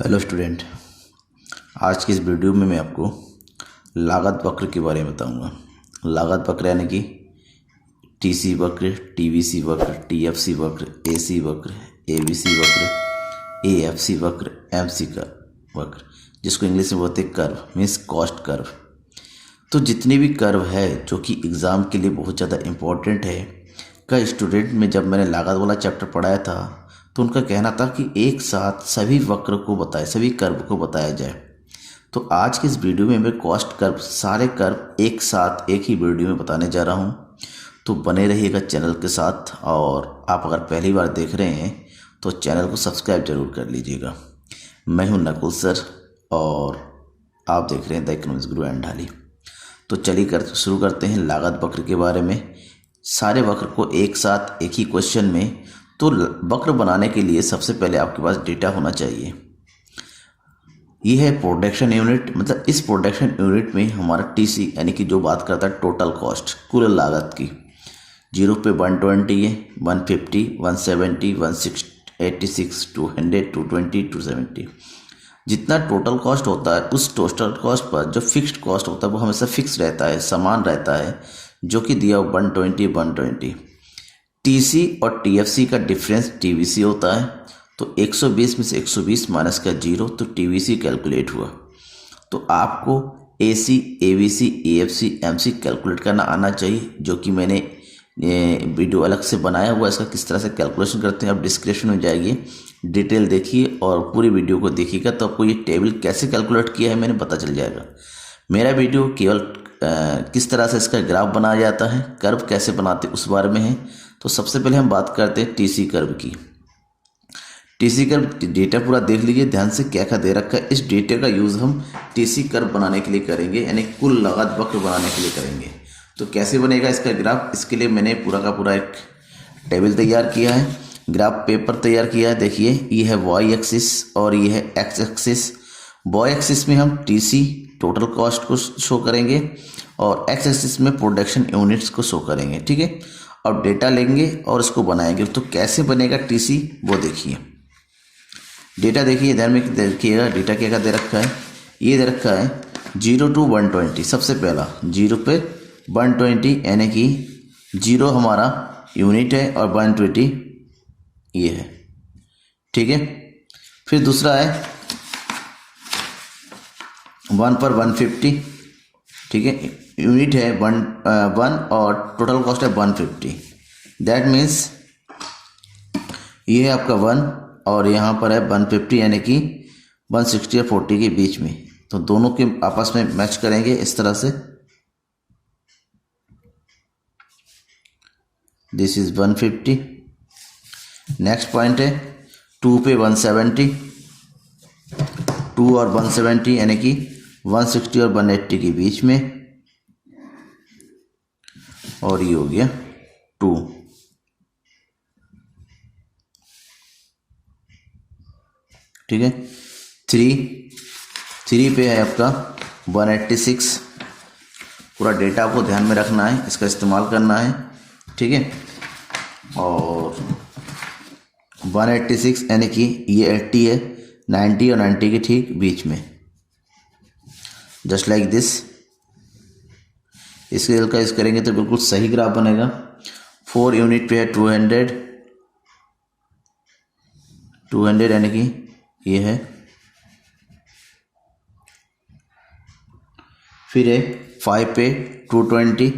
Hello student. आज की इस वीडियो में मैं आपको लागत वक्र के बारे में बताऊंगा। लागत वक्र यानी कि टीसी वक्र, टीवीसी वक्र, टीएफसी वक्र, एसी वक्र, एबीसी वक्र, एएफसी वक्र, एमसी का वक्र, जिसको इंग्लिश में बोलते हैं कर्व, मीन्स कॉस्ट कर्व। तो जितनी भी कर्व है जो कि एग्ज़ाम के लिए बहुत ज़्यादा इम्पोर्टेंट है, कई स्टूडेंट में जब मैंने लागत वाला चैप्टर पढ़ाया था तो उनका कहना था कि एक साथ सभी वक्र को बताए, सभी कर्व को बताया जाए। तो आज की इस वीडियो में मैं कॉस्ट कर्व, सारे कर्व एक साथ एक ही वीडियो में बताने जा रहा हूँ। तो बने रहिएगा चैनल के साथ, और आप अगर पहली बार देख रहे हैं तो चैनल को सब्सक्राइब जरूर कर लीजिएगा। मैं हूँ नकुल सर और आप देख रहे हैं द इकोनॉमिक्स गुरु एंड ढाली। तो चलिए शुरू करते हैं लागत वक्र के बारे में। सारे वक्र को एक साथ एक ही क्वेश्चन में। तो वक्र बनाने के लिए सबसे पहले आपके पास डेटा होना चाहिए। ये है प्रोडक्शन यूनिट, मतलब इस प्रोडक्शन यूनिट में हमारा टीसी यानी कि जो बात करता है टोटल कॉस्ट, कुल लागत की। 0 पे 120 है, 150, 170, 186, 200, 220, 270। जितना टोटल कॉस्ट होता है उस टोटल कॉस्ट पर जो फिक्स्ड कॉस्ट होता है वो हमेशा फिक्स रहता है, समान रहता है, जो कि दिया 120। टीसी और टीएफसी का डिफरेंस टीवीसी होता है। तो 120 में से 120 माइनस का 0, तो टीवीसी कैलकुलेट हुआ। तो आपको AC, ABC, AFC, MC calculate करना आना चाहिए, जो कि मैंने वीडियो अलग से बनाया हुआ। इसका किस तरह से कैलकुलेशन करते हैं आप डिस्क्रिप्शन में जाइए, डिटेल देखिए और पूरी वीडियो को देखिएगा, तो आपको ये टेबल कैसे कैलकुलेट किया है मैंने पता चल जाएगा। मेरा वीडियो केवल किस तरह से इसका ग्राफ बनाया जाता है, कर्व कैसे बनाते उस बारे में है। तो सबसे पहले हम बात करते हैं टीसी कर्व की। टीसी कर्व डेटा पूरा देख लीजिए ध्यान से, क्या क्या दे रखा है। इस डेटा का यूज़ हम टीसी कर्व बनाने के लिए करेंगे, यानी कुल लागत वक्र बनाने के लिए करेंगे। तो कैसे बनेगा इसका ग्राफ, इसके लिए मैंने पूरा का पूरा एक टेबल तैयार किया है, ग्राफ पेपर तैयार किया है। देखिए ये है वाई एक्सिस और ये है एक्स एक्सिस। वाई एक्सिस में हम टीसी टोटल कॉस्ट को शो करेंगे और एक्स एक्सिस में प्रोडक्शन यूनिट्स को शो करेंगे। ठीक है, अब डेटा लेंगे और इसको बनाएंगे। तो कैसे बनेगा टीसी वो देखिए। डेटा देखिए, ध्यान में देखिएगा डेटा क्या क्या दे रखा है। ये दे रखा है 0 to 120। सबसे पहला 0 पे 120, यानी कि 0 हमारा यूनिट है और 120 ये है। ठीक है, फिर दूसरा है 1 पर 150। ठीक है, यूनिट है 1 और टोटल कॉस्ट है 150। दैट मीन्स ये है आपका 1 और यहाँ पर है 150, यानी कि 160 और 40 के बीच में। तो दोनों के आपस में मैच करेंगे इस तरह से। This is 150। नेक्स्ट पॉइंट है 2 पे 170, 2 और 170 यानी कि 160 और 180 के बीच में, और ये हो गया 2। ठीक है, 3 पे है आपका 186। पूरा डेटा आपको ध्यान में रखना है, इसका इस्तेमाल करना है। ठीक है, और 186 यानी कि ये 80 है, 90 और 90 के ठीक बीच में, जस्ट लाइक दिस। इसके का यूज़ करेंगे तो बिल्कुल सही ग्राफ बनेगा। 4 यूनिट पे है 200 यानी कि ये है। फिर है 5 पे 220,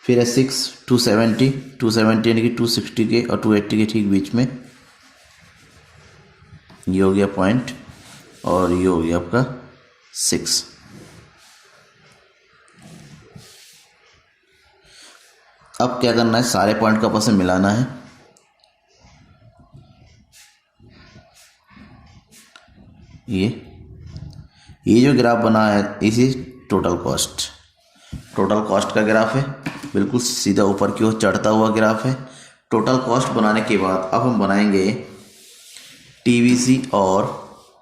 फिर है 6 270 यानी कि 260 के और 280 के ठीक बीच में। ये हो गया पॉइंट और ये हो गया आपका 6। अब क्या करना है, सारे पॉइंट को आपस में मिलाना है। ये जो ग्राफ बना है इसी टोटल कॉस्ट का ग्राफ है, बिल्कुल सीधा ऊपर की ओर चढ़ता हुआ ग्राफ है। टोटल कॉस्ट बनाने के बाद अब हम बनाएंगे टीवीसी और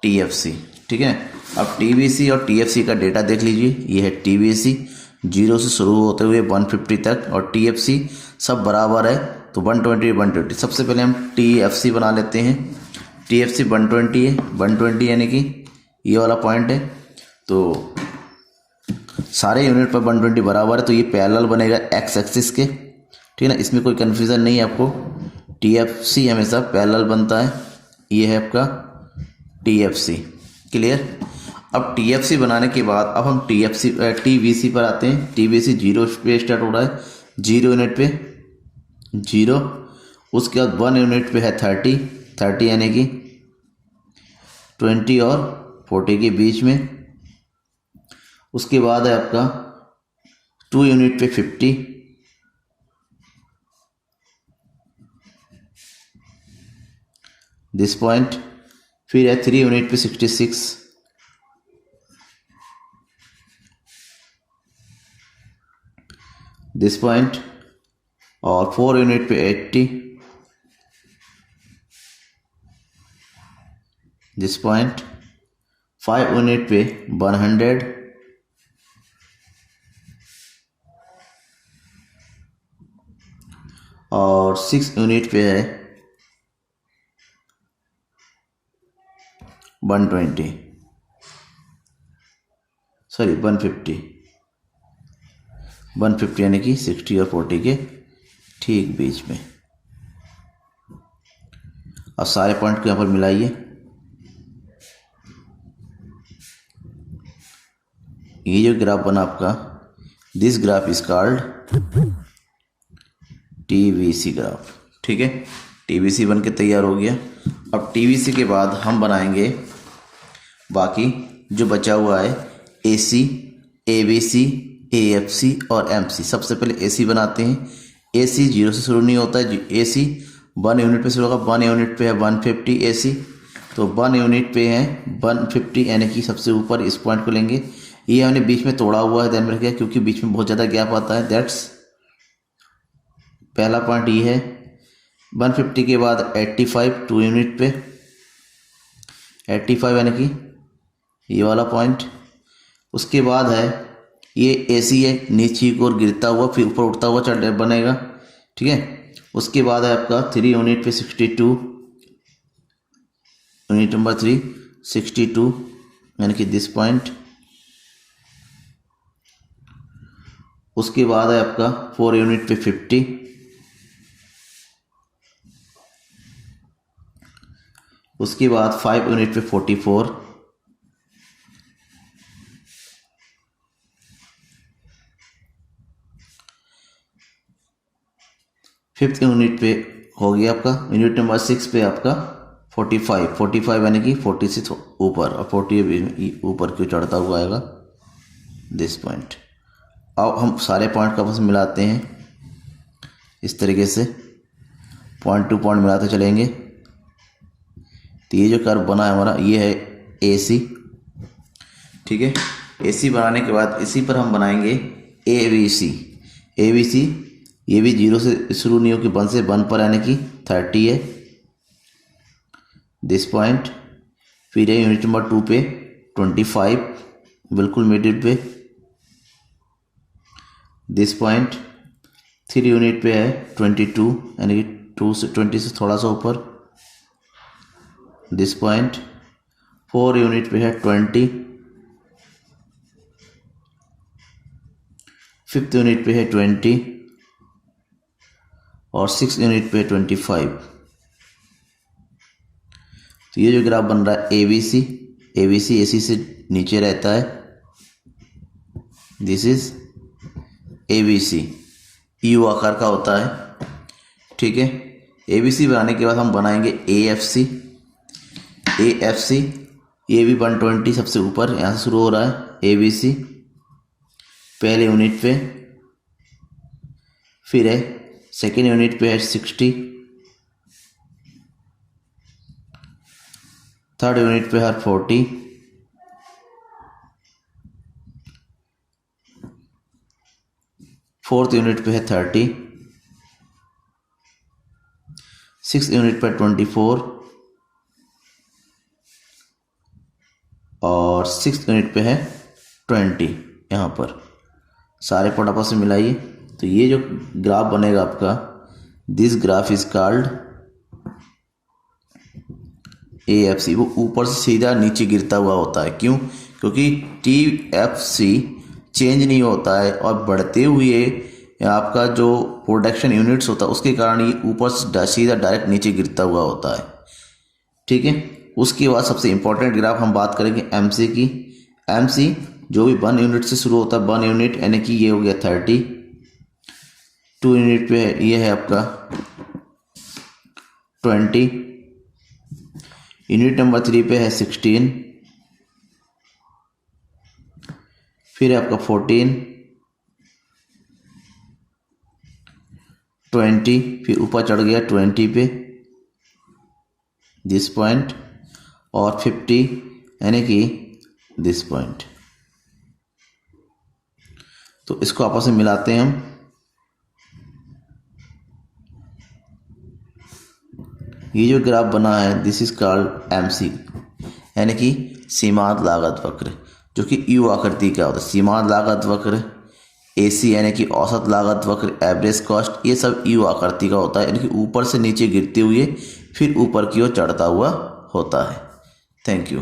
टीएफसी। ठीक है, अब टीवीसी और टीएफसी का डेटा देख लीजिए। ये है टीवीसी जीरो से शुरू होते हुए 150 तक, और TFC सब बराबर है तो 120 120। सबसे पहले हम TFC बना लेते हैं। TFC 120 है, 120 यानी कि ये वाला पॉइंट है, तो सारे यूनिट पर 120 बराबर है, तो ये पैरेलल बनेगा एक्स एक्सिस के। ठीक है ना, इसमें कोई कन्फ्यूज़न नहीं है आपको। TFC हमेशा पैरेलल बनता है। ये है आपका TFC। क्लियर। अब TFC बनाने के बाद अब हम TVC पर आते हैं। TVC जीरो पे स्टार्ट हो रहा है, 0 यूनिट पे 0। उसके बाद 1 यूनिट पे है 30 यानी कि 20 और 40 के बीच में। उसके बाद है आपका 2 यूनिट पे 50, दिस पॉइंट। फिर है 3 यूनिट पे 66, दिस पॉइंट। और 4 यूनिट पे 80, दिस पॉइंट। 5 यूनिट पे 100, और 6 यूनिट पे है 120, सॉरी 150 यानी कि 60 और 40 के ठीक बीच में। अब सारे पॉइंट को यहाँ पर मिलाइए। ये जो ग्राफ बना आपका, this graph is called TVC graph. ठीक है, TVC बन के तैयार हो गया। अब TVC के बाद हम बनाएंगे बाकी जो बचा हुआ है AC, ABC, AFC और MC। सबसे पहले AC बनाते हैं। AC 0 से शुरू नहीं होता है। AC 1 यूनिट पे शुरू होगा। 1 यूनिट पे है 150 AC, तो 1 यूनिट पे है 150 यानी कि सबसे ऊपर इस पॉइंट को लेंगे। ये हमने बीच में तोड़ा हुआ है, ध्यान में रखिए, क्योंकि बीच में बहुत ज़्यादा गैप आता है। दैट्स पहला पॉइंट ये है। 150 के बाद 85 2 यूनिट पे 85 यानी कि ये वाला पॉइंट। उसके बाद है ये AC है, नीचे की ओर गिरता हुआ फिर ऊपर उठता हुआ चढ़ बनेगा। ठीक है, उसके बाद है आपका 3 यूनिट पे 62, यूनिट नंबर 3 62 यानी कि दिस पॉइंट। उसके बाद है आपका 4 यूनिट पे 50, उसके बाद 5 यूनिट पे 44, फिफ्थ यूनिट पे हो गया आपका। यूनिट नंबर 6 पे आपका 45 यानी कि 40 से ऊपर, और 40 ऊपर क्यों चढ़ता हुआ आएगा, दिस पॉइंट। अब हम सारे पॉइंट का आपस में मिलाते हैं इस तरीके से, पॉइंट टू पॉइंट मिलाते चलेंगे। तो ये जो कर्व बना है हमारा, ये है AC। ठीक है, AC बनाने के बाद इसी पर हम बनाएंगे ABC। ये भी 0 से शुरू नहीं हो कि 1 से 1 पर यानी कि 30 है, दिस पॉइंट। फिर है यूनिट नंबर 2 पे 25 बिल्कुल मिडिल पे, दिस पॉइंट। 3 यूनिट पे है 22 यानी कि 20 से थोड़ा सा ऊपर, दिस पॉइंट। 4 यूनिट पे है 20, 5th यूनिट पे है 20, और 6 यूनिट पे 25। तो ये जो ग्राफ बन रहा है ABC AC से नीचे रहता है, दिस इज ABC, U आकार का होता है। ठीक है, ABC बनाने के बाद हम बनाएंगे AFC। ये भी 120 सबसे ऊपर यहाँ से शुरू हो रहा है ABC पहले यूनिट पे। फिर है सेकेंड यूनिट पे है 60, थर्ड यूनिट पे है 40, फोर्थ यूनिट पे है 30, सिक्स यूनिट पे 24, और 6th यूनिट पे है 20 यहाँ पर। सारे पॉइंट आपस में मिलाइए तो ये जो ग्राफ बनेगा आपका, this graph is called AFC। वो ऊपर से सीधा नीचे गिरता हुआ होता है। क्यों? क्योंकि TFC चेंज नहीं होता है और बढ़ते हुए आपका जो प्रोडक्शन यूनिट्स होता है उसके कारण ये ऊपर से सीधा डायरेक्ट नीचे गिरता हुआ होता है। ठीक है। उसके बाद सबसे इंपॉर्टेंट ग्राफ हम बात करेंगे MC की। MC जो भी 1 यूनिट से शुरू होता है, 1 यूनिट यानी कि ये हो गया 30, 2 यूनिट पे ये है आपका 20, यूनिट नंबर 3 पे है 16, फिर है आपका 14, 20, फिर ऊपर चढ़ गया 20 पे दिस पॉइंट, और 50 यानी कि दिस पॉइंट। तो इसको आपस में मिलाते हैं हम। ये जो ग्राफ बना है दिस इज कॉल्ड MC यानी कि सीमांत लागत वक्र, जो कि U आकृति का होता है। सीमांत लागत वक्र, AC यानी कि औसत लागत वक्र, एवरेज कॉस्ट, ये सब U आकृति का होता है, यानी कि ऊपर से नीचे गिरते हुए फिर ऊपर की ओर चढ़ता हुआ होता है। Thank you.